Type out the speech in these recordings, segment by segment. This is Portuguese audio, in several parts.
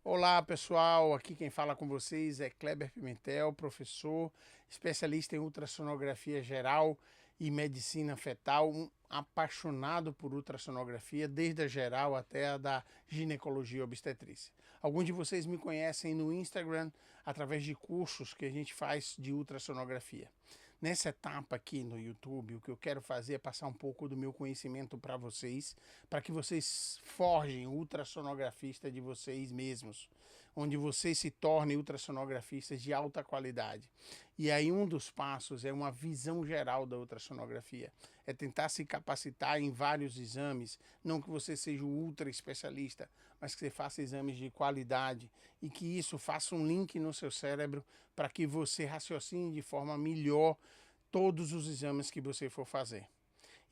Olá pessoal, aqui quem fala com vocês é Kleber Pimentel, professor, especialista em ultrassonografia geral e medicina fetal, um apaixonado por ultrassonografia, desde a geral até a da ginecologia e obstetrícia. Alguns de vocês me conhecem no Instagram através de cursos que a gente faz de ultrassonografia. Nessa etapa aqui no YouTube, o que eu quero fazer é passar um pouco do meu conhecimento para vocês, para que vocês forjem o ultrassonografista de vocês mesmos, onde vocês se tornem ultrassonografistas de alta qualidade. E aí um dos passos é uma visão geral da ultrassonografia, é tentar se capacitar em vários exames, não que você seja um ultra especialista, mas que você faça exames de qualidade e que isso faça um link no seu cérebro para que você raciocine de forma melhor todos os exames que você for fazer.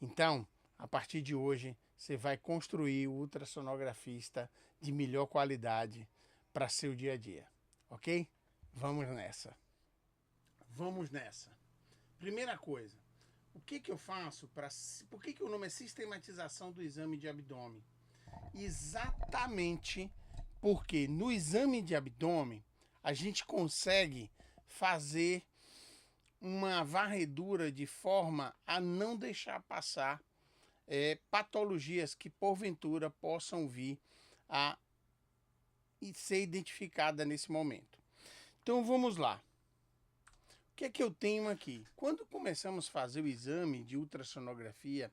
Então, a partir de hoje, você vai construir o ultrassonografista de melhor qualidade para seu dia a dia, ok? Vamos nessa. Vamos nessa. Primeira coisa, o que eu faço para... Por que o nome é sistematização do exame de abdômen? Exatamente porque no exame de abdômen a gente consegue fazer uma varredura de forma a não deixar passar patologias que porventura possam vir a ser identificada nesse momento. Então vamos lá. O que é que eu tenho aqui? Quando começamos a fazer o exame de ultrassonografia,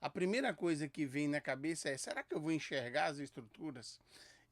a primeira coisa que vem na cabeça é: será que eu vou enxergar as estruturas?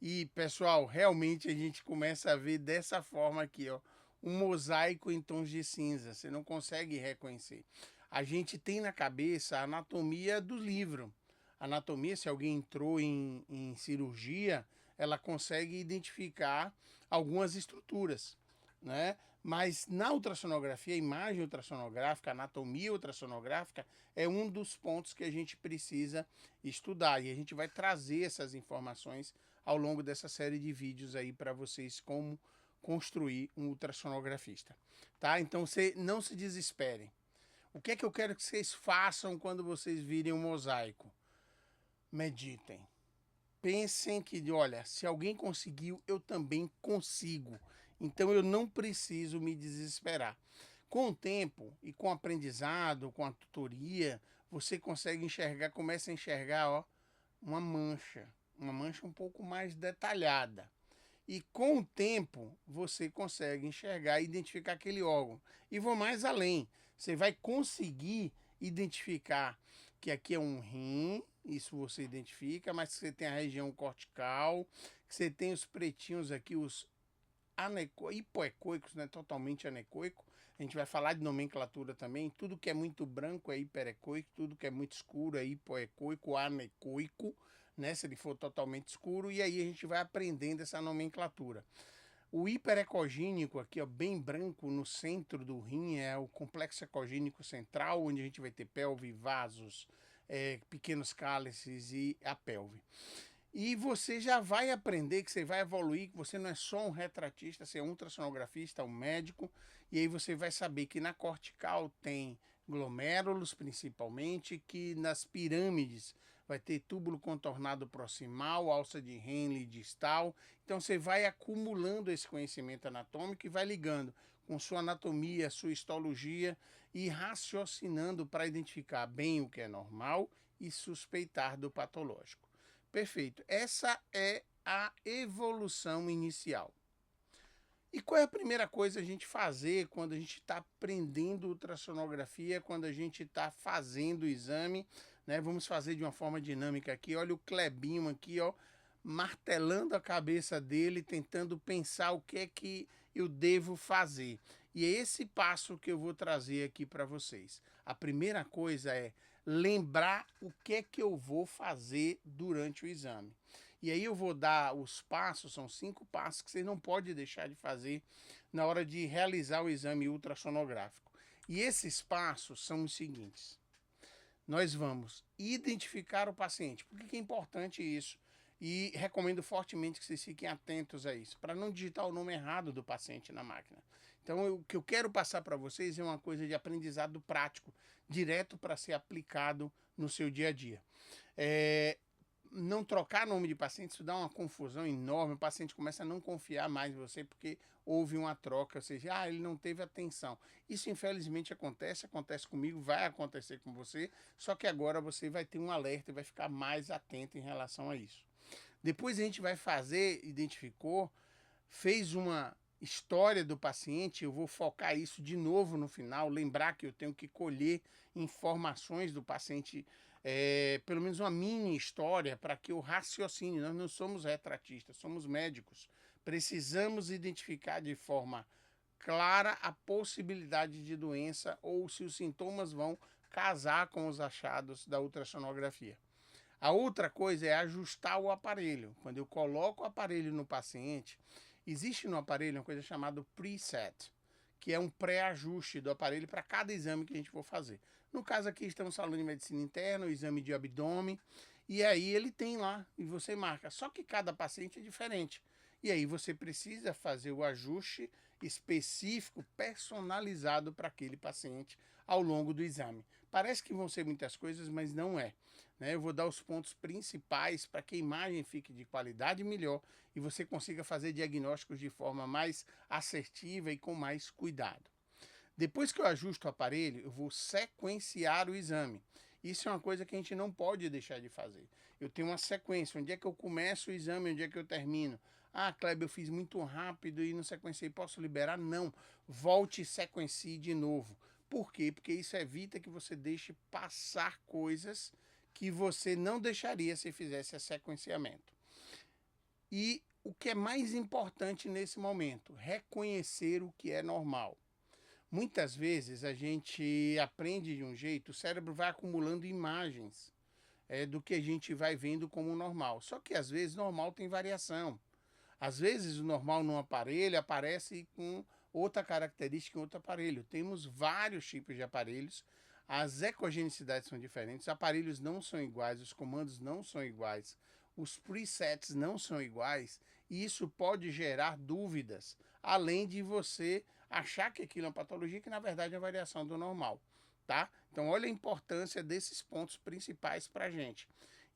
E pessoal, realmente a gente começa a ver dessa forma aqui, ó, um mosaico em tons de cinza, você não consegue reconhecer. A gente tem na cabeça a anatomia do livro. Anatomia, se alguém entrou em cirurgia, ela consegue identificar algumas estruturas, né? Mas na ultrassonografia, a imagem ultrassonográfica, a anatomia ultrassonográfica é um dos pontos que a gente precisa estudar. E a gente vai trazer essas informações ao longo dessa série de vídeos aí para vocês como construir um ultrassonografista, tá? Então não se desesperem. O que é que eu quero que vocês façam quando vocês virem um mosaico? Meditem. Pensem que, olha, se alguém conseguiu, eu também consigo. Então eu não preciso me desesperar. Com o tempo e com o aprendizado, com a tutoria, você consegue enxergar, começa a enxergar, ó, uma mancha um pouco mais detalhada. E com o tempo, você consegue enxergar e identificar aquele órgão. E vou mais além, você vai conseguir identificar que aqui é um rim, isso você identifica, mas que você tem a região cortical, que você tem os pretinhos aqui, os hipoecoicos, né? Totalmente anecoico. A gente vai falar de nomenclatura também. Tudo que é muito branco é hiperecoico, tudo que é muito escuro é hipoecoico, anecoico, né? Se ele for totalmente escuro, e aí a gente vai aprendendo essa nomenclatura. O hiperecogênico aqui, ó, bem branco no centro do rim, é o complexo ecogênico central, onde a gente vai ter pelve, vasos, pequenos cálices e a pelve. E você já vai aprender que você vai evoluir, que você não é só um retratista, você é um ultrassonografista, um médico, e aí você vai saber que na cortical tem glomérulos principalmente, que nas pirâmides vai ter túbulo contornado proximal, alça de Henle distal. Então você vai acumulando esse conhecimento anatômico e vai ligando com sua anatomia, sua histologia e raciocinando para identificar bem o que é normal e suspeitar do patológico. Perfeito. Essa é a evolução inicial. E qual é a primeira coisa a gente fazer quando a gente está aprendendo ultrassonografia, quando a gente está fazendo o exame, né? Vamos fazer de uma forma dinâmica aqui. Olha o Clebinho aqui, ó, martelando a cabeça dele, tentando pensar o que é que eu devo fazer. E é esse passo que eu vou trazer aqui para vocês. A primeira coisa é lembrar o que é que eu vou fazer durante o exame. E aí eu vou dar os passos, são 5 passos que você não pode deixar de fazer na hora de realizar o exame ultrassonográfico. E esses passos são os seguintes. Nós vamos identificar o paciente. Por que é importante isso? E recomendo fortemente que vocês fiquem atentos a isso, para não digitar o nome errado do paciente na máquina. Então, o que eu quero passar para vocês é uma coisa de aprendizado prático, direto para ser aplicado no seu dia a dia. não trocar nome de paciente, isso dá uma confusão enorme, o paciente começa a não confiar mais em você porque houve uma troca, ou seja, ele não teve atenção. Isso infelizmente acontece comigo, vai acontecer com você, só que agora você vai ter um alerta e vai ficar mais atento em relação a isso. Depois a gente vai fazer, identificou, fez uma história do paciente, eu vou focar isso de novo no final, lembrar que eu tenho que colher informações do paciente, pelo menos uma mini história, para que eu raciocine. Nós não somos retratistas, somos médicos. Precisamos identificar de forma clara a possibilidade de doença ou se os sintomas vão casar com os achados da ultrassonografia. A outra coisa é ajustar o aparelho. Quando eu coloco o aparelho no paciente, existe no aparelho uma coisa chamada preset, que é um pré-ajuste do aparelho para cada exame que a gente for fazer. No caso aqui estamos falando de medicina interna, o exame de abdômen, e aí ele tem lá e você marca. Só que cada paciente é diferente. E aí você precisa fazer o ajuste específico, personalizado para aquele paciente ao longo do exame. Parece que vão ser muitas coisas, mas não é. Eu vou dar os pontos principais para que a imagem fique de qualidade melhor e você consiga fazer diagnósticos de forma mais assertiva e com mais cuidado. Depois que eu ajusto o aparelho, eu vou sequenciar o exame. Isso é uma coisa que a gente não pode deixar de fazer. Eu tenho uma sequência, onde é que eu começo o exame, onde é que eu termino. Kleber, eu fiz muito rápido e não sequenciei, posso liberar? Não, volte e sequencie de novo. Por quê? Porque isso evita que você deixe passar coisas que você não deixaria se fizesse esse sequenciamento. E o que é mais importante nesse momento? Reconhecer o que é normal. Muitas vezes a gente aprende de um jeito, o cérebro vai acumulando imagens do que a gente vai vendo como normal. Só que às vezes normal tem variação. Às vezes o normal num aparelho aparece com outra característica em outro aparelho. Temos vários tipos de aparelhos. As ecogenicidades são diferentes, os aparelhos não são iguais, os comandos não são iguais, os presets não são iguais, e isso pode gerar dúvidas, além de você achar que aquilo é uma patologia, que na verdade é uma variação do normal, tá? Então olha a importância desses pontos principais para a gente.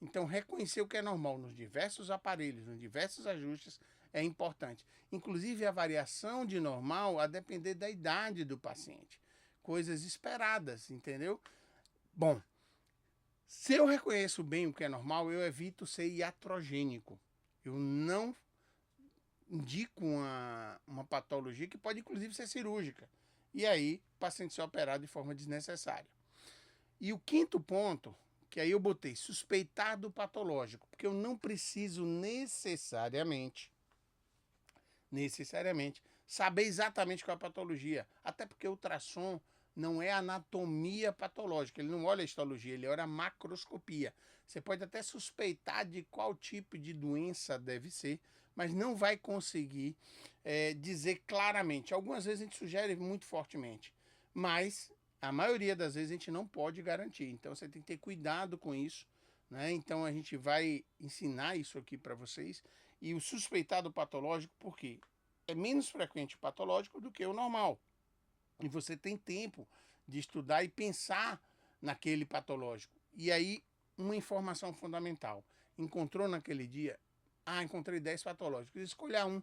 Então reconhecer o que é normal nos diversos aparelhos, nos diversos ajustes, é importante. Inclusive a variação de normal a depender da idade do paciente. Coisas esperadas, entendeu? Bom, se eu reconheço bem o que é normal, eu evito ser iatrogênico. Eu não indico uma patologia que pode inclusive ser cirúrgica. E aí o paciente ser operado de forma desnecessária. E o quinto ponto, que aí eu botei suspeitar do patológico, porque eu não preciso necessariamente saber exatamente qual é a patologia, até porque o ultrassom não é anatomia patológica, ele não olha a histologia, ele olha a macroscopia. Você pode até suspeitar de qual tipo de doença deve ser, mas não vai conseguir dizer claramente. Algumas vezes a gente sugere muito fortemente, mas a maioria das vezes a gente não pode garantir. Então você tem que ter cuidado com isso, né? Então a gente vai ensinar isso aqui para vocês. E o suspeitado patológico, por quê? É menos frequente o patológico do que o normal. E você tem tempo de estudar e pensar naquele patológico. E aí, uma informação fundamental. Encontrou naquele dia, encontrei 10 patológicos. Escolha um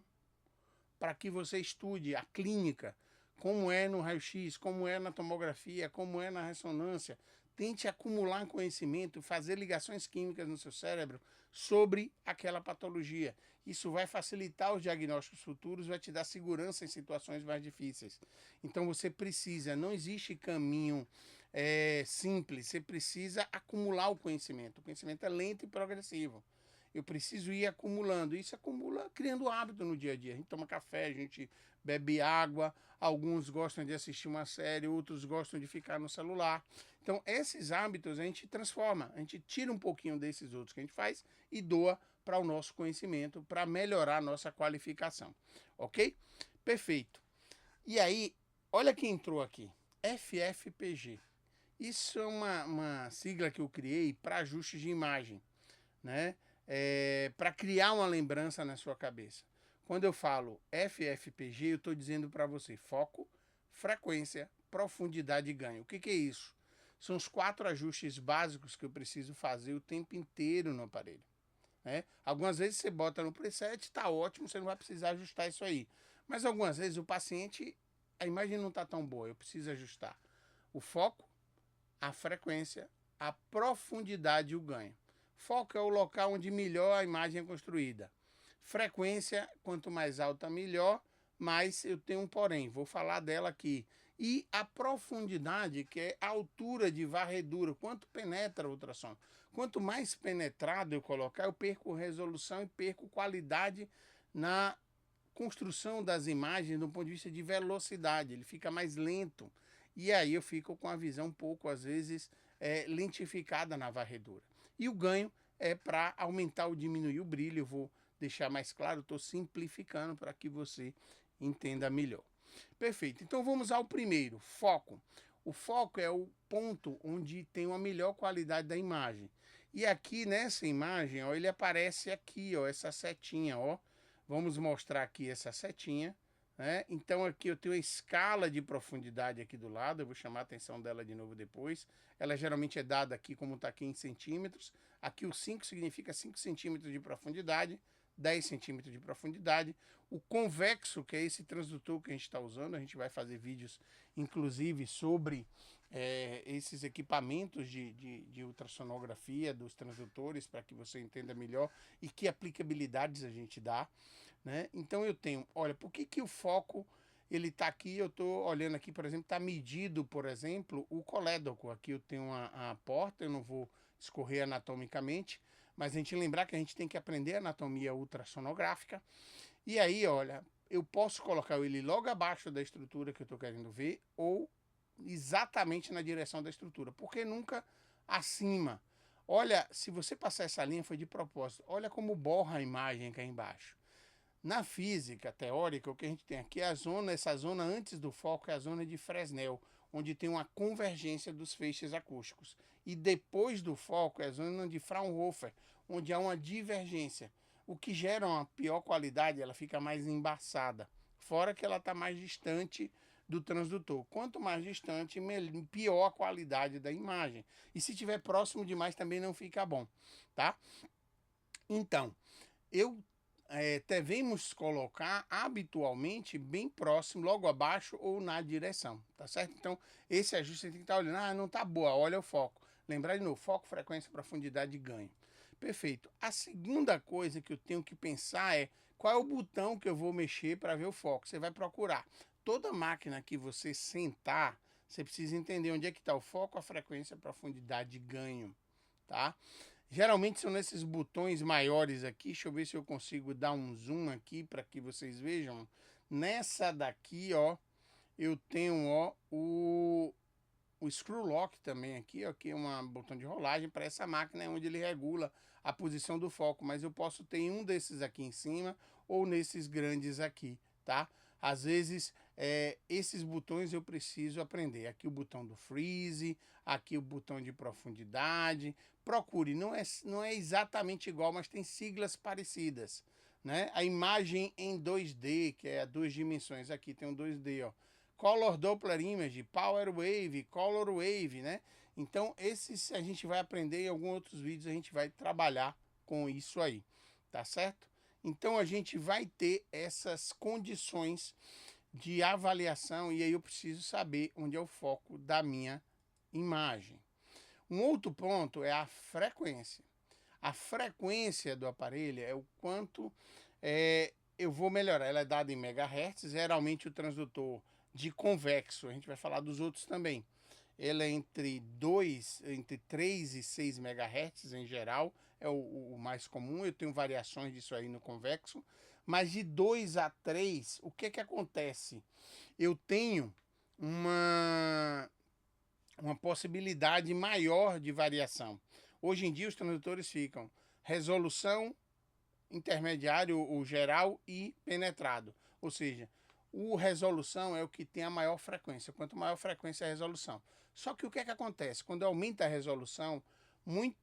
para que você estude a clínica, como é no raio-x, como é na tomografia, como é na ressonância. Tente acumular conhecimento, fazer ligações químicas no seu cérebro sobre aquela patologia. Isso vai facilitar os diagnósticos futuros, vai te dar segurança em situações mais difíceis. Então você precisa, não existe caminho simples, você precisa acumular o conhecimento. O conhecimento é lento e progressivo. Eu preciso ir acumulando. Isso acumula criando hábito no dia a dia. A gente toma café, a gente bebe água, alguns gostam de assistir uma série, outros gostam de ficar no celular. Então, esses hábitos a gente transforma, a gente tira um pouquinho desses outros que a gente faz e doa para o nosso conhecimento, para melhorar a nossa qualificação. Ok? Perfeito. E aí, olha quem entrou aqui. FFPG. Isso é uma sigla que eu criei para ajustes de imagem, né? Para criar uma lembrança na sua cabeça. Quando eu falo FFPG, eu estou dizendo para você foco, frequência, profundidade e ganho. O que é isso? São os 4 ajustes básicos que eu preciso fazer o tempo inteiro no aparelho. né? Algumas vezes você bota no preset, está ótimo, você não vai precisar ajustar isso aí. Mas algumas vezes o paciente, a imagem não está tão boa, eu preciso ajustar o foco, a frequência, a profundidade e o ganho. Foco é o local onde melhor a imagem é construída. Frequência, quanto mais alta, melhor, mas eu tenho um porém, vou falar dela aqui. E a profundidade, que é a altura de varredura, quanto penetra o ultrassom. Quanto mais penetrado eu colocar, eu perco resolução e perco qualidade na construção das imagens do ponto de vista de velocidade. Ele fica mais lento. E aí eu fico com a visão um pouco, às vezes, lentificada na varredura. E o ganho é para aumentar ou diminuir o brilho. Eu vou deixar mais claro, estou simplificando para que você entenda melhor. Perfeito. Então vamos ao primeiro, foco. O foco é o ponto onde tem uma melhor qualidade da imagem. E aqui nessa imagem, ó, ele aparece aqui, ó, essa setinha, ó. Vamos mostrar aqui essa setinha, né? Então aqui eu tenho a escala de profundidade aqui do lado, eu vou chamar a atenção dela de novo depois. Ela geralmente é dada aqui como está aqui em centímetros. Aqui o 5 significa 5 centímetros de profundidade, 10 centímetros de profundidade. O convexo, que é esse transdutor que a gente está usando, a gente vai fazer vídeos, inclusive, sobre esses equipamentos de ultrassonografia dos transdutores, para que você entenda melhor e que aplicabilidades a gente dá, né? Então eu tenho, olha, por que o foco ele está aqui? Eu estou olhando aqui, por exemplo, está medido, por exemplo, o colédoco. Aqui eu tenho a porta, eu não vou escorrer anatomicamente, mas a gente lembrar que a gente tem que aprender anatomia ultrassonográfica. E aí, olha, eu posso colocar ele logo abaixo da estrutura que eu estou querendo ver ou exatamente na direção da estrutura, porque nunca acima. Olha, se você passar essa linha foi de propósito. Olha como borra a imagem aqui embaixo. Na física teórica, o que a gente tem aqui é essa zona antes do foco é a zona de Fresnel, onde tem uma convergência dos feixes acústicos. E depois do foco é a zona de Fraunhofer, onde há uma divergência, o que gera uma pior qualidade, ela fica mais embaçada. Fora que ela está mais distante do transdutor. Quanto mais distante, pior a qualidade da imagem. E se estiver próximo demais também não fica bom, tá? Então, devemos colocar habitualmente bem próximo, logo abaixo ou na direção, tá certo? Então, esse ajuste você tem que estar olhando, não tá boa, olha o foco. Lembrar de novo, foco, frequência, profundidade e ganho. Perfeito. A segunda coisa que eu tenho que pensar é qual é o botão que eu vou mexer para ver o foco. Você vai procurar. Toda máquina que você sentar, você precisa entender onde é que está o foco, a frequência, a profundidade e ganho, tá? Geralmente são nesses botões maiores aqui. Deixa eu ver se eu consigo dar um zoom aqui para que vocês vejam. Nessa daqui, ó, eu tenho, ó, o screw lock também aqui, ó, que é um botão de rolagem para essa máquina, é onde ele regula a posição do foco. Mas eu posso ter um desses aqui em cima ou nesses grandes aqui, tá? Às vezes, esses botões eu preciso aprender. Aqui o botão do freeze, aqui o botão de profundidade. Procure, não é exatamente igual, mas tem siglas parecidas, né? A imagem em 2D, que é a 2 dimensões, aqui tem um 2D, ó. Color Doppler Image, Power Wave, Color Wave, né? Então, esses a gente vai aprender em alguns outros vídeos, a gente vai trabalhar com isso aí, tá certo? Então, a gente vai ter essas condições de avaliação e aí eu preciso saber onde é o foco da minha imagem. Um outro ponto é a frequência. A frequência do aparelho é o quanto eu vou melhorar. Ela é dada em megahertz, geralmente o transdutor de convexo, a gente vai falar dos outros também. Ela é entre 3 e 6 megahertz em geral, é o mais comum. Eu tenho variações disso aí no convexo, mas de 2 a 3, o que acontece? Eu tenho uma possibilidade maior de variação. Hoje em dia os transdutores ficam resolução, intermediário, o geral e penetrado. Ou seja, o resolução é o que tem a maior frequência. Quanto maior a frequência, a resolução. Só que o que acontece? Quando aumenta a resolução, muito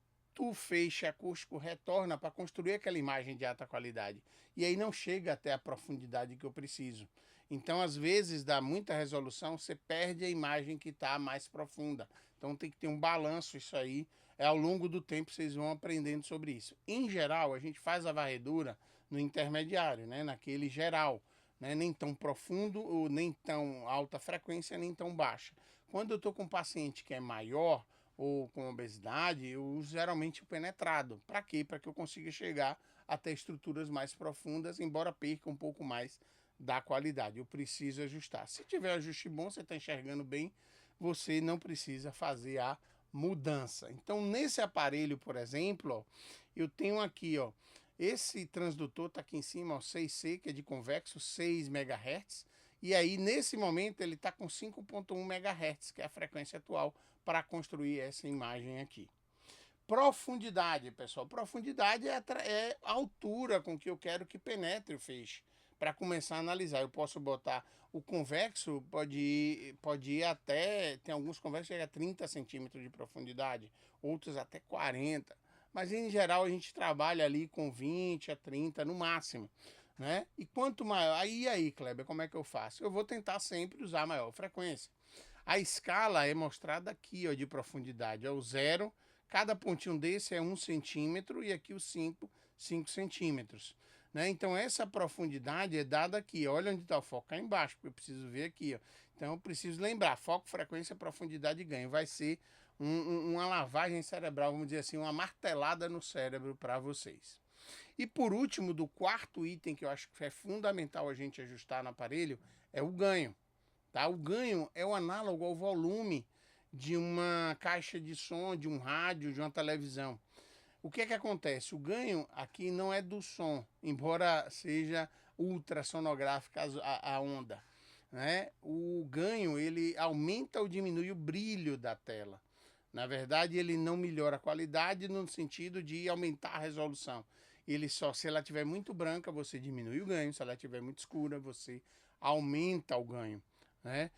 feixe acústico retorna para construir aquela imagem de alta qualidade. E aí não chega até a profundidade que eu preciso. Então, às vezes, dá muita resolução, você perde a imagem que está mais profunda. Então, tem que ter um balanço isso aí. ao longo do tempo vocês vão aprendendo sobre isso. Em geral, a gente faz a varredura no intermediário, né? Naquele geral, né? Nem tão profundo, ou nem tão alta frequência, nem tão baixa. Quando eu estou com um paciente que é maior ou com obesidade, eu uso geralmente o penetrado. Para quê? Para que eu consiga chegar até estruturas mais profundas, embora perca um pouco mais da qualidade. Eu preciso ajustar. Se tiver ajuste bom, você está enxergando bem, você não precisa fazer a mudança. Então, nesse aparelho, por exemplo, ó, eu tenho aqui, ó, esse transdutor está aqui em cima, ó, 6C, que é de convexo, 6 MHz. E aí, nesse momento, ele está com 5.1 MHz, que é a frequência atual para construir essa imagem aqui. Profundidade, pessoal. Profundidade é a altura com que eu quero que penetre o feixe. Para começar a analisar, eu posso botar o convexo, pode ir até, tem alguns convexos que chegam a 30 centímetros de profundidade, outros até 40. Mas em geral a gente trabalha ali com 20 a 30 no máximo, né? E quanto maior, aí, Kleber, como é que eu faço? Eu vou tentar sempre usar a maior frequência. A escala é mostrada aqui, ó, de profundidade, é o 0. Cada pontinho desse é 1 centímetro e aqui os 5 centímetros. Né? Então essa profundidade é dada aqui. Olha onde está o foco, cá embaixo, porque eu preciso ver aqui. Ó. Então eu preciso lembrar, foco, frequência, profundidade e ganho. Vai ser uma lavagem cerebral, vamos dizer assim, uma martelada no cérebro para vocês. E por último, do quarto item que eu acho que é fundamental a gente ajustar no aparelho, é o ganho. Tá? O ganho é o análogo ao volume de uma caixa de som, de um rádio, de uma televisão. O que é que acontece? O ganho aqui não é do som, embora seja ultrassonográfica a onda. Né? O ganho, ele aumenta ou diminui o brilho da tela. Na verdade, ele não melhora a qualidade no sentido de aumentar a resolução. Ele só, se ela estiver muito branca, você diminui o ganho. Se ela estiver muito escura, você aumenta o ganho. Né?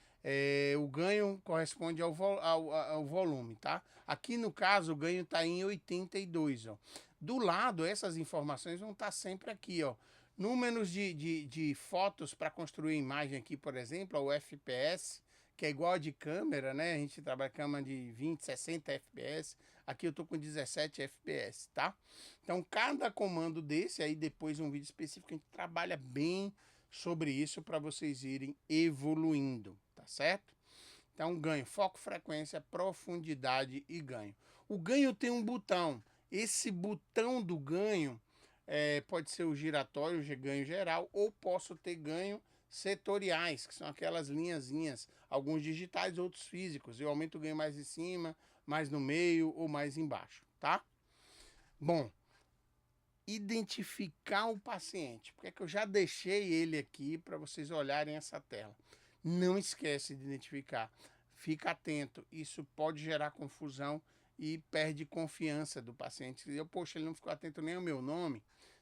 O ganho corresponde ao volume, tá? Aqui no caso o ganho está em 82, ó. Do lado, essas informações vão estar sempre aqui, ó. Números de fotos para construir imagem aqui, por exemplo, o FPS, que é igual a de câmera, né? A gente trabalha câmera de 20, 60 FPS. Aqui eu tô com 17 FPS, tá? Então, cada comando desse, aí depois um vídeo específico, a gente trabalha bem sobre isso para vocês irem evoluindo, tá certo? Então, ganho, foco, frequência, profundidade e ganho. O ganho tem um botão. Esse botão do ganho pode ser o giratório, o ganho geral, ou posso ter ganho setoriais, que são aquelas linhazinhas, alguns digitais, outros físicos. Eu aumento o ganho mais em cima, mais no meio ou mais embaixo, tá? Bom, identificar o paciente, porque é que eu já deixei ele aqui para vocês olharem essa tela. Não esquece de identificar, fica atento, isso pode gerar confusão e perde confiança do paciente. Poxa, ele não ficou atento nem ao meu nome,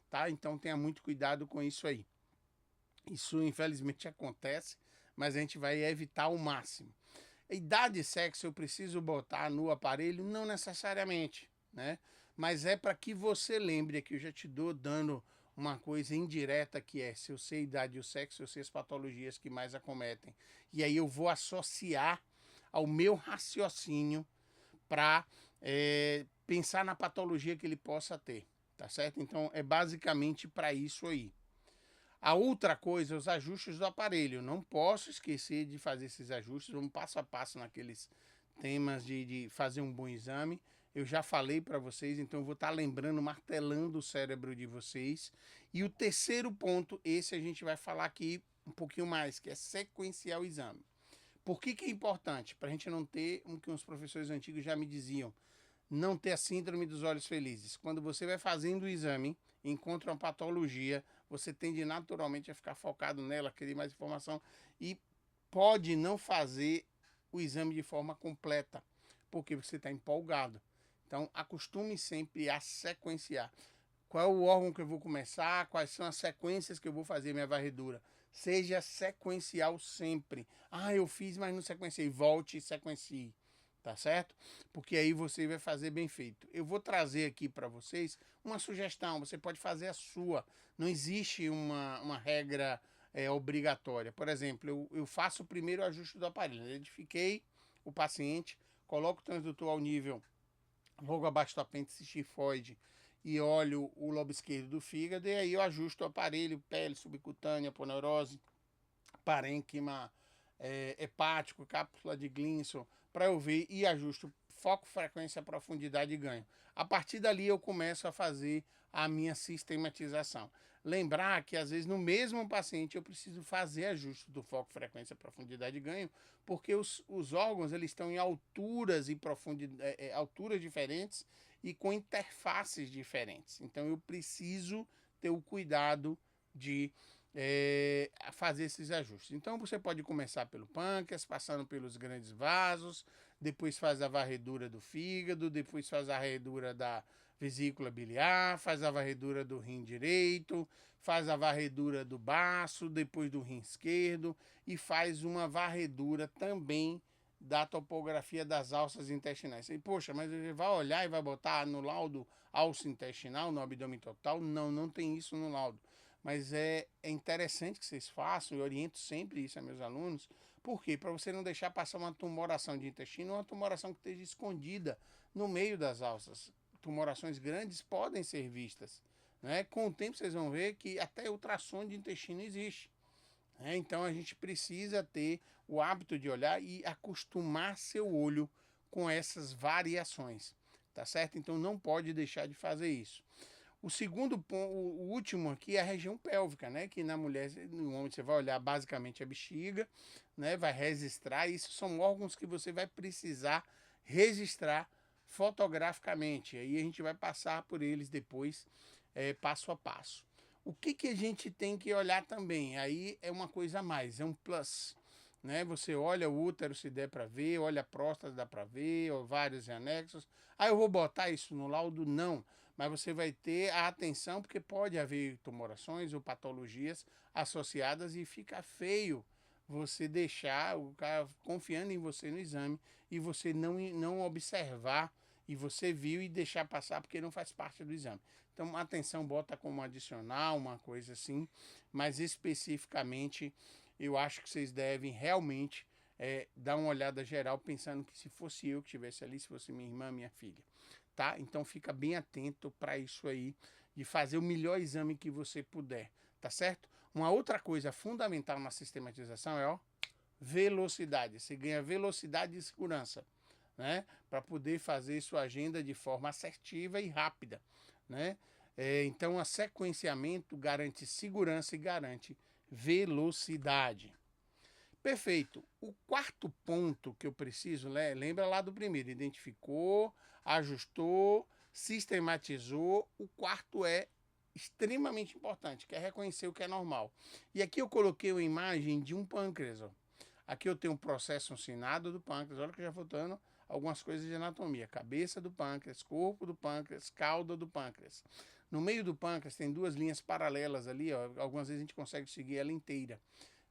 tá? Então tenha muito cuidado com isso aí. Isso infelizmente acontece, mas a gente vai evitar ao máximo. Idade e sexo eu preciso botar no aparelho? Não necessariamente, né? Mas é para que você lembre que eu já te dou dando uma coisa indireta que é, se eu sei a idade e o sexo, eu sei as patologias que mais acometem. E aí eu vou associar ao meu raciocínio para pensar na patologia que ele possa ter, tá certo? Então é basicamente para isso aí. A outra coisa, os ajustes do aparelho. Não posso esquecer de fazer esses ajustes. Vamos passo a passo naqueles temas de fazer um bom exame. Eu já falei para vocês, então eu vou estar lembrando, martelando o cérebro de vocês. E o terceiro ponto, esse a gente vai falar aqui um pouquinho mais, que é sequenciar o exame. Por que é importante? Para a gente não ter o que os professores antigos já me diziam, não ter a síndrome dos olhos felizes. Quando você vai fazendo o exame, encontra uma patologia, você tende naturalmente a ficar focado nela, querer mais informação e pode não fazer o exame de forma completa, porque você está empolgado. Então, acostume sempre a sequenciar. Qual é o órgão que eu vou começar? Quais são as sequências que eu vou fazer minha varredura? Seja sequencial sempre. Ah, eu fiz, mas não sequenciei. Volte e sequencie. Tá certo? Porque aí você vai fazer bem feito. Eu vou trazer aqui para vocês uma sugestão. Você pode fazer a sua. Não existe uma regra obrigatória. Por exemplo, eu faço o primeiro ajuste do aparelho. Identifiquei o paciente, coloco o transdutor ao nível logo abaixo do apêndice tifoide, e olho o lobo esquerdo do fígado, e aí eu ajusto o aparelho, pele subcutânea, aponeurose, parênquima, hepático, cápsula de Gleason, para eu ver e ajusto foco, frequência, profundidade e ganho. A partir dali eu começo a fazer a minha sistematização. Lembrar que às vezes no mesmo paciente eu preciso fazer ajuste do foco, frequência, profundidade e ganho, porque os órgãos eles estão em alturas e alturas diferentes e com interfaces diferentes. Então eu preciso ter o cuidado de fazer esses ajustes. Então você pode começar pelo pâncreas, passando pelos grandes vasos, depois faz a varredura do fígado, depois faz a varredura da vesícula biliar, faz a varredura do rim direito, faz a varredura do baço, depois do rim esquerdo e faz uma varredura também da topografia das alças intestinais. E, poxa, mas ele vai olhar e vai botar no laudo alça intestinal, no abdômen total? Não, não tem isso no laudo. Mas é interessante que vocês façam, eu oriento sempre isso a meus alunos. Por quê? Para você não deixar passar uma tumoração de intestino, uma tumoração que esteja escondida no meio das alças. Tumorações grandes podem ser vistas. Né? Com o tempo vocês vão ver que até ultrassom de intestino existe. Então a gente precisa ter o hábito de olhar e acostumar seu olho com essas variações. Tá certo? Então não pode deixar de fazer isso. O segundo ponto, o último aqui é a região pélvica, né? Que na mulher, no homem você vai olhar basicamente a bexiga, né? Vai registrar. Isso são órgãos que você vai precisar registrar fotograficamente. Aí a gente vai passar por eles depois, passo a passo. O que a gente tem que olhar também? Aí é uma coisa a mais, é um plus. Né? Você olha o útero se der para ver, olha a próstata dá para ver, ovários e anexos. Ah, eu vou botar isso no laudo? Não. Mas você vai ter a atenção, porque pode haver tumorações ou patologias associadas e fica feio você deixar o cara confiando em você no exame e você não observar e você viu e deixar passar porque não faz parte do exame. Então, atenção, bota como adicional, uma coisa assim, mas especificamente eu acho que vocês devem realmente dar uma olhada geral, pensando que se fosse eu que estivesse ali, se fosse minha irmã, minha filha. Tá? Então fica bem atento para isso aí, de fazer o melhor exame que você puder, tá certo? Uma outra coisa fundamental na sistematização é, velocidade. Você ganha velocidade e segurança, né? Para poder fazer sua agenda de forma assertiva e rápida, né? Então, o sequenciamento garante segurança e garante velocidade. Perfeito. O quarto ponto que eu preciso, lembra lá do primeiro, identificou, ajustou, sistematizou. O quarto é extremamente importante, que é reconhecer o que é normal. E aqui eu coloquei uma imagem de um pâncreas. Ó. Aqui eu tenho um processo ensinado do pâncreas. Olha que eu já vou dando algumas coisas de anatomia. Cabeça do pâncreas, corpo do pâncreas, cauda do pâncreas. No meio do pâncreas tem duas linhas paralelas ali. Ó. Algumas vezes a gente consegue seguir ela inteira.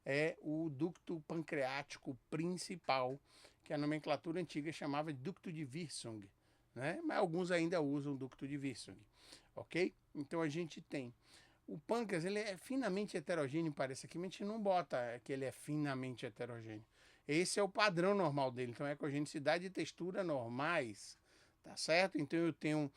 É o ducto pancreático principal, que a nomenclatura antiga chamava de ducto de Wirsung, né? Mas alguns ainda usam o ducto de Wirsung, ok? Então a gente tem o pâncreas, ele é finamente heterogêneo, parece aqui, mas a gente não bota que ele é finamente heterogêneo. Esse é o padrão normal dele, então ecogenicidade e textura normais, tá certo? Então eu tenho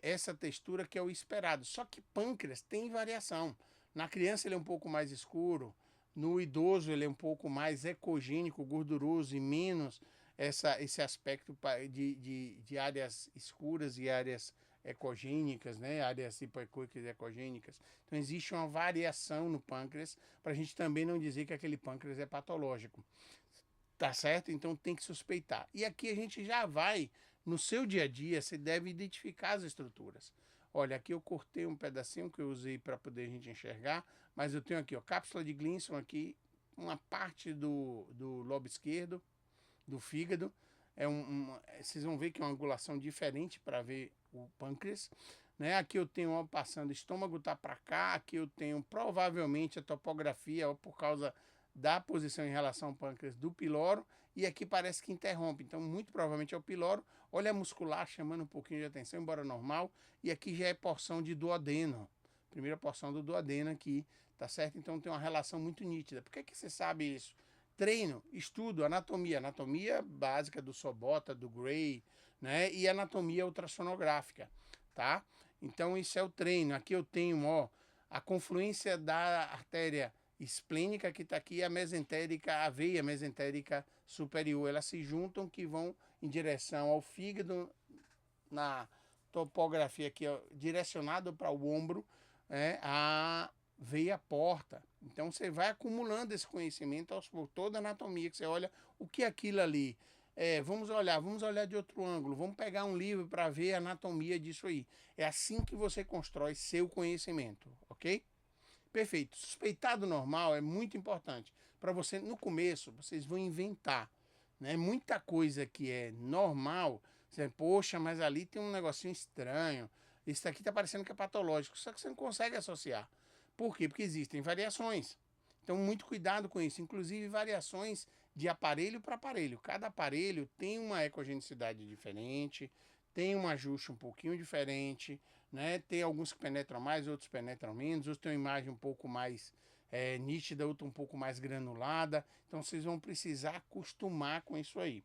essa textura que é o esperado, só que pâncreas tem variação. Na criança ele é um pouco mais escuro, no idoso ele é um pouco mais ecogênico, gorduroso e menos esse aspecto de áreas escuras e áreas ecogênicas, né? Áreas hipoecóicas e ecogênicas. Então existe uma variação no pâncreas para a gente também não dizer que aquele pâncreas é patológico. Tá certo? Então tem que suspeitar. E aqui a gente já vai, no seu dia a dia, você deve identificar as estruturas. Olha, aqui eu cortei um pedacinho que eu usei para poder a gente enxergar, mas eu tenho aqui, ó, cápsula de Gleason aqui, uma parte do lobo esquerdo, do fígado. Vocês vão ver que é uma angulação diferente para ver o pâncreas. Né? Aqui eu tenho, ó, passando, o estômago tá para cá, aqui eu tenho provavelmente a topografia, ó, por causa da posição em relação ao pâncreas do piloro, e aqui parece que interrompe, então muito provavelmente é o piloro. Olha a muscular chamando um pouquinho de atenção, embora normal, e aqui já é porção de duodeno, primeira porção do duodeno aqui, tá certo? Então tem uma relação muito nítida. Por que você sabe isso? Treino, estudo, anatomia básica do Sobota, do Gray, né? E anatomia ultrassonográfica, tá? Então isso é o treino. Aqui eu tenho, ó, a confluência da artéria esplênica que está aqui, a mesentérica, a veia mesentérica superior. Elas se juntam que vão em direção ao fígado na topografia aqui, ó, direcionado para o ombro, a veia porta. Então você vai acumulando esse conhecimento por toda a anatomia, que você olha o que é aquilo ali. Vamos olhar de outro ângulo, vamos pegar um livro para ver a anatomia disso aí. É assim que você constrói seu conhecimento, ok? Perfeito. Suspeitado normal é muito importante. Para você, no começo, vocês vão inventar, né? Muita coisa que é normal, você, poxa, mas ali tem um negocinho estranho. Isso aqui está parecendo que é patológico, só que você não consegue associar. Por quê? Porque existem variações. Então, muito cuidado com isso. Inclusive, variações de aparelho para aparelho. Cada aparelho tem uma ecogenicidade diferente, tem um ajuste um pouquinho diferente, né? Tem alguns que penetram mais, outros penetram menos, outros têm uma imagem um pouco mais nítida, outra um pouco mais granulada. Então, vocês vão precisar acostumar com isso aí.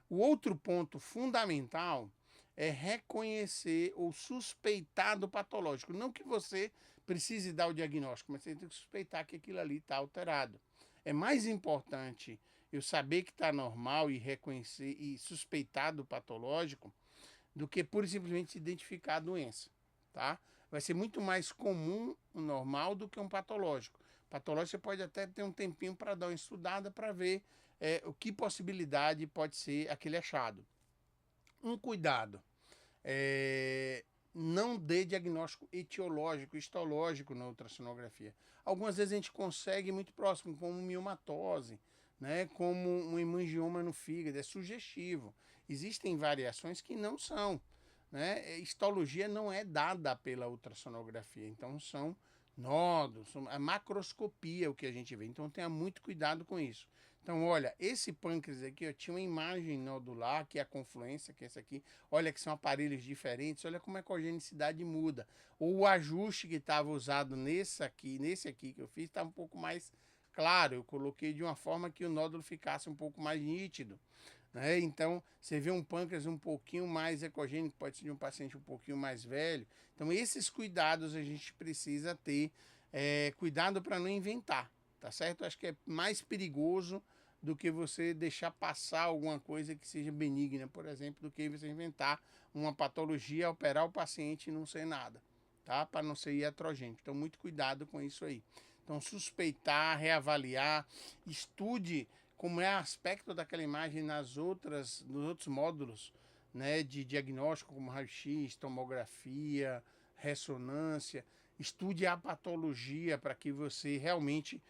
O outro ponto fundamental é reconhecer ou suspeitar do patológico. Não que você precise dar o diagnóstico, mas você tem que suspeitar que aquilo ali está alterado. É mais importante eu saber que está normal e reconhecer e suspeitar do patológico do que pura e simplesmente identificar a doença, tá? Vai ser muito mais comum o normal do que um patológico. Patológico você pode até ter um tempinho para dar uma estudada para ver o que possibilidade pode ser aquele achado. Um cuidado, não dê diagnóstico etiológico, histológico na ultrassonografia. Algumas vezes a gente consegue muito próximo, como miomatose, né, como um hemangioma no fígado, é sugestivo. Existem variações que não são, né? Histologia não é dada pela ultrassonografia, então são nódulos, a macroscopia o que a gente vê, então tenha muito cuidado com isso. Então, olha, esse pâncreas aqui, ó, tinha uma imagem nodular, que é a confluência, que é essa aqui. Olha que são aparelhos diferentes, olha como a ecogenicidade muda. O ajuste que estava usado nesse aqui que eu fiz, está um pouco mais claro. Eu coloquei de uma forma que o nódulo ficasse um pouco mais nítido, né? Então, você vê um pâncreas um pouquinho mais ecogênico, pode ser de um paciente um pouquinho mais velho. Então, esses cuidados a gente precisa ter, cuidado para não inventar, tá certo? Acho que é mais perigoso do que você deixar passar alguma coisa que seja benigna, por exemplo, do que você inventar uma patologia, operar o paciente e não ser nada, tá? Para não ser iatrogênico. Então, muito cuidado com isso aí. Então, suspeitar, reavaliar, estude como é o aspecto daquela imagem nos outros módulos, né, de diagnóstico, como raio-x, tomografia, ressonância. Estude a patologia para que você realmente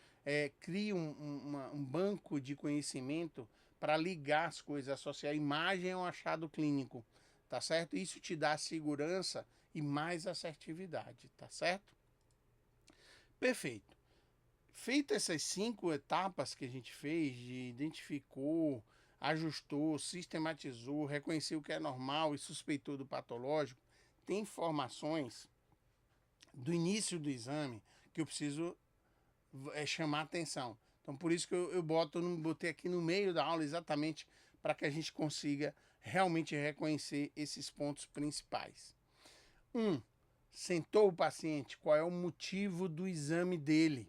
crie um banco de conhecimento para ligar as coisas, associar a imagem ao achado clínico, tá certo? Isso te dá segurança e mais assertividade, tá certo? Perfeito. Feito essas 5 etapas que a gente fez, de identificou, ajustou, sistematizou, reconheceu o que é normal e suspeitou do patológico, tem informações do início do exame que eu preciso chamar atenção. Então, por isso que eu botei aqui no meio da aula exatamente para que a gente consiga realmente reconhecer esses pontos principais. Sentou o paciente, qual é o motivo do exame dele?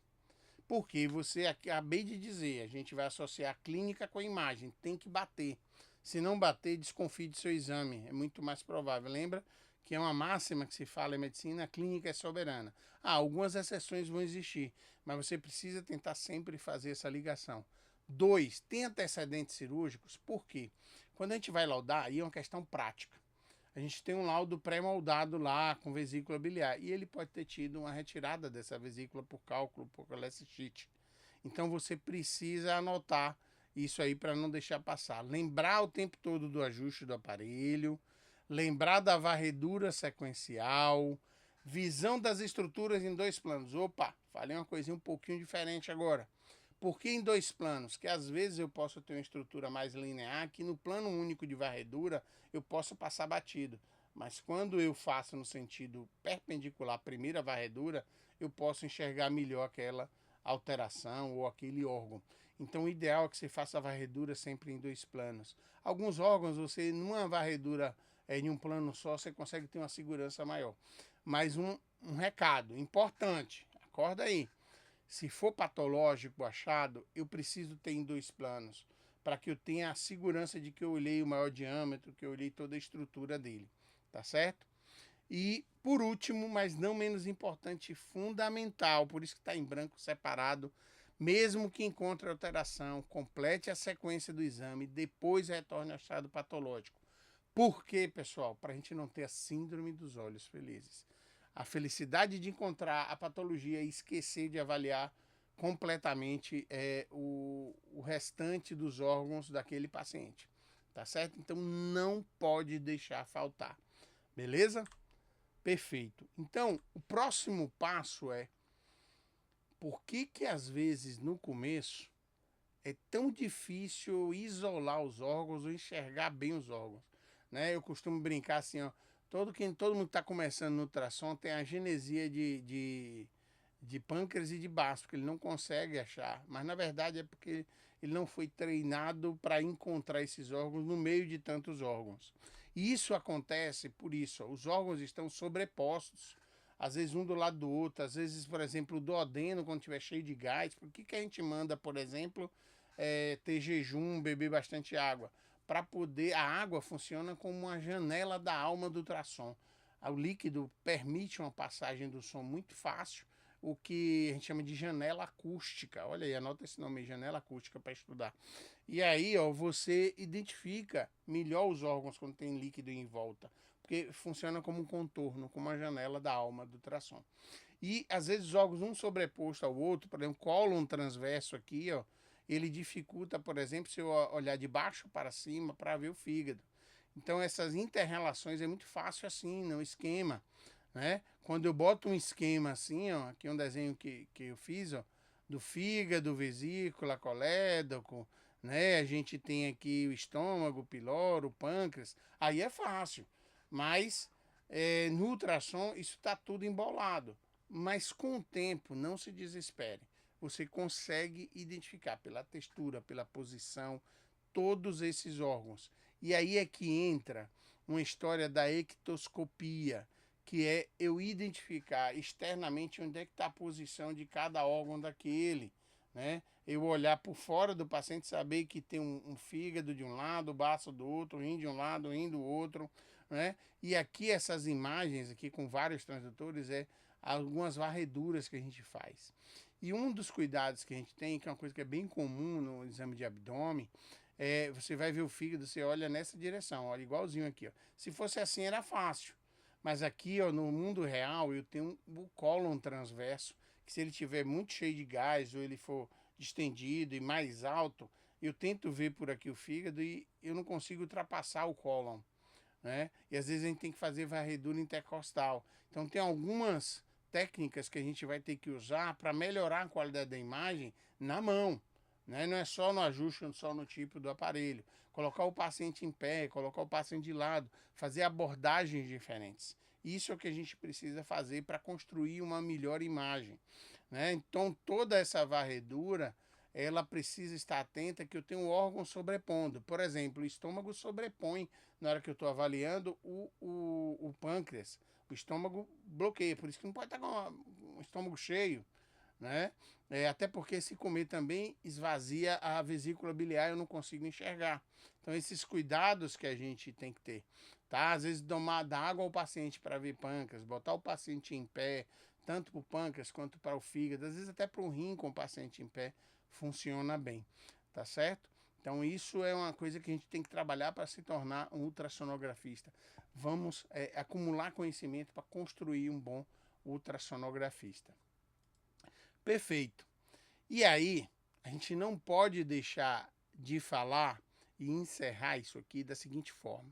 Porque você, acabei de dizer, a gente vai associar a clínica com a imagem, tem que bater. Se não bater, desconfie do seu exame, é muito mais provável. Lembra que é uma máxima que se fala em medicina, a clínica é soberana. Algumas exceções vão existir, mas você precisa tentar sempre fazer essa ligação. 2, tem antecedentes cirúrgicos, por quê? Quando a gente vai laudar, aí é uma questão prática. A gente tem um laudo pré-moldado lá com vesícula biliar e ele pode ter tido uma retirada dessa vesícula por cálculo, por colecistite. Então você precisa anotar isso aí para não deixar passar. Lembrar o tempo todo do ajuste do aparelho, lembrar da varredura sequencial, visão das estruturas em 2 planos. Opa, falei uma coisinha um pouquinho diferente agora. Por que em 2 planos? Que às vezes eu posso ter uma estrutura mais linear, que no plano único de varredura eu posso passar batido. Mas quando eu faço no sentido perpendicular à primeira varredura, eu posso enxergar melhor aquela alteração ou aquele órgão. Então, o ideal é que você faça a varredura sempre em 2 planos. Alguns órgãos, você, numa varredura em um plano só, você consegue ter uma segurança maior. Mas um recado importante, acorda aí. Se for patológico achado, eu preciso ter em 2 planos, para que eu tenha a segurança de que eu olhei o maior diâmetro, que eu olhei toda a estrutura dele, tá certo? E, por último, mas não menos importante, fundamental, por isso que está em branco separado, mesmo que encontre alteração, complete a sequência do exame, depois retorne ao estado patológico. Por quê, pessoal? Para a gente não ter a síndrome dos olhos felizes. A felicidade de encontrar a patologia e esquecer de avaliar completamente o restante dos órgãos daquele paciente. Tá certo? Então não pode deixar faltar. Beleza? Perfeito. Então, o próximo passo é por que às vezes no começo é tão difícil isolar os órgãos ou enxergar bem os órgãos, né? Eu costumo brincar assim, ó, todo mundo que está começando no ultrassom tem a genesia de pâncreas e de baço, porque ele não consegue achar, mas na verdade é porque ele não foi treinado para encontrar esses órgãos no meio de tantos órgãos. E isso acontece por isso, ó, os órgãos estão sobrepostos, às vezes um do lado do outro, às vezes, por exemplo, o duodeno, quando estiver cheio de gás, por que a gente manda, por exemplo, ter jejum, beber bastante água? Para poder, a água funciona como uma janela da alma do ultrassom. O líquido permite uma passagem do som muito fácil, o que a gente chama de janela acústica. Olha aí, anota esse nome, janela acústica, para estudar. E aí, ó, você identifica melhor os órgãos quando tem líquido em volta, porque funciona como um contorno, como uma janela da alma do ultrassom. E às vezes os órgãos um sobreposto ao outro, por exemplo, cólon transverso aqui, ó, ele dificulta, por exemplo, se eu olhar de baixo para cima para ver o fígado. Então essas interrelações é muito fácil assim, no esquema, né? Quando eu boto um esquema assim, ó, aqui é um desenho que eu fiz, ó, do fígado, vesícula, colédoco, né? A gente tem aqui o estômago, o piloro, o pâncreas, aí é fácil. Mas no ultrassom isso está tudo embolado. Mas com o tempo, não se desespere. Você consegue identificar pela textura, pela posição, todos esses órgãos. E aí é que entra uma história da ectoscopia, que é eu identificar externamente onde é que está a posição de cada órgão daquele, né? Eu olhar por fora do paciente, saber que tem um fígado de um lado, o baço do outro, rim de um lado, rim do outro, né? E aqui essas imagens aqui com vários transdutores é algumas varreduras que a gente faz. E um dos cuidados que a gente tem, que é uma coisa que é bem comum no exame de abdômen, você vai ver o fígado, você olha nessa direção, olha igualzinho aqui, ó. Se fosse assim era fácil, mas aqui, ó, no mundo real eu tenho o cólon transverso, que se ele tiver muito cheio de gás ou ele for distendido e mais alto, eu tento ver por aqui o fígado e eu não consigo ultrapassar o cólon, né? E às vezes a gente tem que fazer varredura intercostal. Então tem algumas técnicas que a gente vai ter que usar para melhorar a qualidade da imagem na mão, né? Não é só no ajuste, só no tipo do aparelho. Colocar o paciente em pé, colocar o paciente de lado, fazer abordagens diferentes. Isso é o que a gente precisa fazer para construir uma melhor imagem, né? Então toda essa varredura ela precisa estar atenta que eu tenho um órgão sobrepondo. Por exemplo, o estômago sobrepõe na hora que eu estou avaliando o pâncreas. O estômago bloqueia, por isso que não pode estar com um estômago cheio, né? Até porque se comer também esvazia a vesícula biliar, eu não consigo enxergar. Então esses cuidados que a gente tem que ter, tá? Às vezes dar água ao paciente para ver pâncreas, botar o paciente em pé, tanto para o pâncreas quanto para o fígado, às vezes até para o rim com o paciente em pé, funciona bem, tá certo? Então isso é uma coisa que a gente tem que trabalhar para se tornar um ultrassonografista. Vamos acumular conhecimento para construir um bom ultrassonografista. Perfeito. E aí, a gente não pode deixar de falar e encerrar isso aqui da seguinte forma.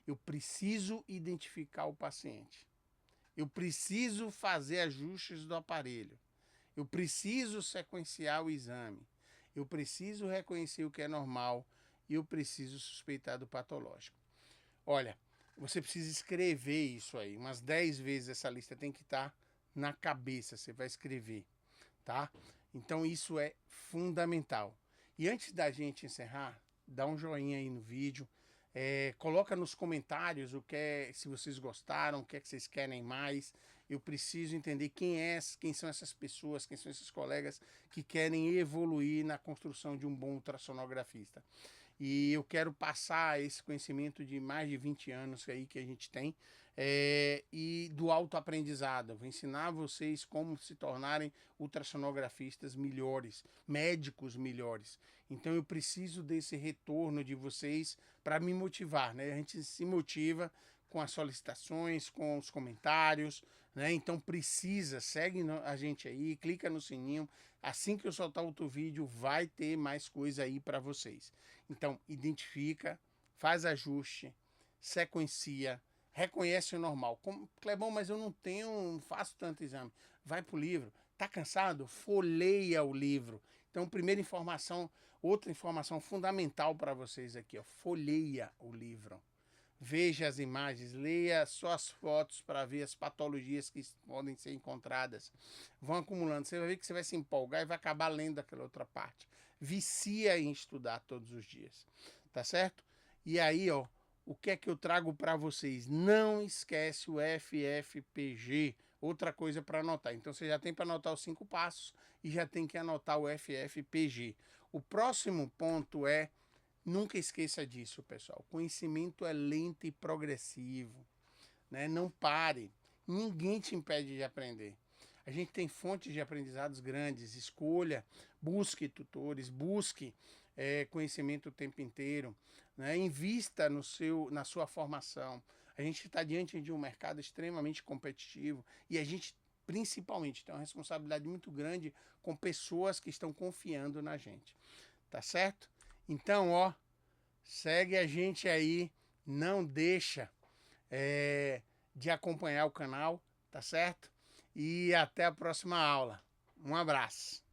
Eu preciso identificar o paciente. Eu preciso fazer ajustes do aparelho. Eu preciso sequenciar o exame. Eu preciso reconhecer o que é normal e eu preciso suspeitar do patológico. Olha, você precisa escrever isso aí. Umas 10 vezes essa lista tem que estar na cabeça. Você vai escrever, tá? Então isso é fundamental. E antes da gente encerrar, dá um joinha aí no vídeo, coloca nos comentários o que é, se vocês gostaram, o que é que vocês querem mais. Eu preciso entender quem são essas pessoas, quem são esses colegas que querem evoluir na construção de um bom ultrassonografista. E eu quero passar esse conhecimento de mais de 20 anos aí que a gente tem, e do autoaprendizado. Eu vou ensinar vocês como se tornarem ultrassonografistas melhores, médicos melhores. Então eu preciso desse retorno de vocês para me motivar, né? A gente se motiva com as solicitações, com os comentários, né? Então segue a gente aí, clica no sininho. Assim que eu soltar outro vídeo, vai ter mais coisa aí para vocês. Então, identifica, faz ajuste, sequencia, reconhece o normal. Clebão, mas eu não faço tanto exame. Vai para o livro. Tá cansado? Folheia o livro. Então, primeira informação, outra informação fundamental para vocês aqui, ó, folheia o livro. Veja as imagens, leia só as fotos para ver as patologias que podem ser encontradas. Vão acumulando, você vai ver que você vai se empolgar e vai acabar lendo aquela outra parte. Vicia em estudar todos os dias, tá certo? E aí, ó, o que é que eu trago para vocês? Não esquece o FFPG, outra coisa para anotar. Então você já tem para anotar os 5 passos e já tem que anotar o FFPG. O próximo ponto é: nunca esqueça disso, pessoal. Conhecimento é lento e progressivo, né? Não pare. Ninguém te impede de aprender. A gente tem fontes de aprendizados grandes. Escolha, busque tutores, busque conhecimento o tempo inteiro, né? Invista na sua formação. A gente está diante de um mercado extremamente competitivo e a gente, principalmente, tem uma responsabilidade muito grande com pessoas que estão confiando na gente. Tá certo? Então, ó, segue a gente aí, não deixa de acompanhar o canal, tá certo? E até a próxima aula. Um abraço.